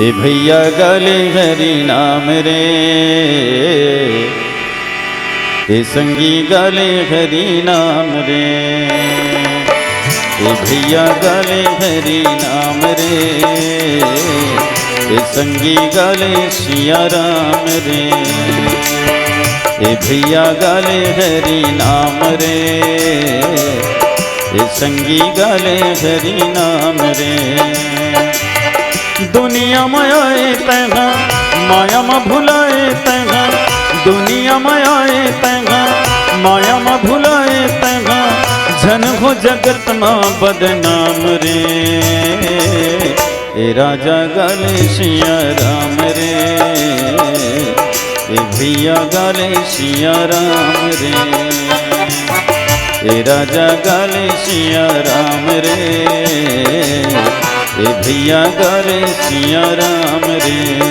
ए भैया गाले हरि नाम रे, ए संगी गाले हरि नाम रे, ए भैया गाले हरि नाम रे, ए संगी गाले सिया राम रे, ए भैया गाले हरि नाम रे, ए संगी गाले हरि नाम रे। दुनिया मायाए तैहा माया में भुलाए तैहा, दुनिया मायाए तैहा माया में भुलाए तैहा, जन हो जगत मां बदनाम रे, ए राजा गाले सिया राम रे, ए भैया गाले सिया राम रे, ए राजा गाले सिया राम रे, ए भैया गाले सिया राम रे।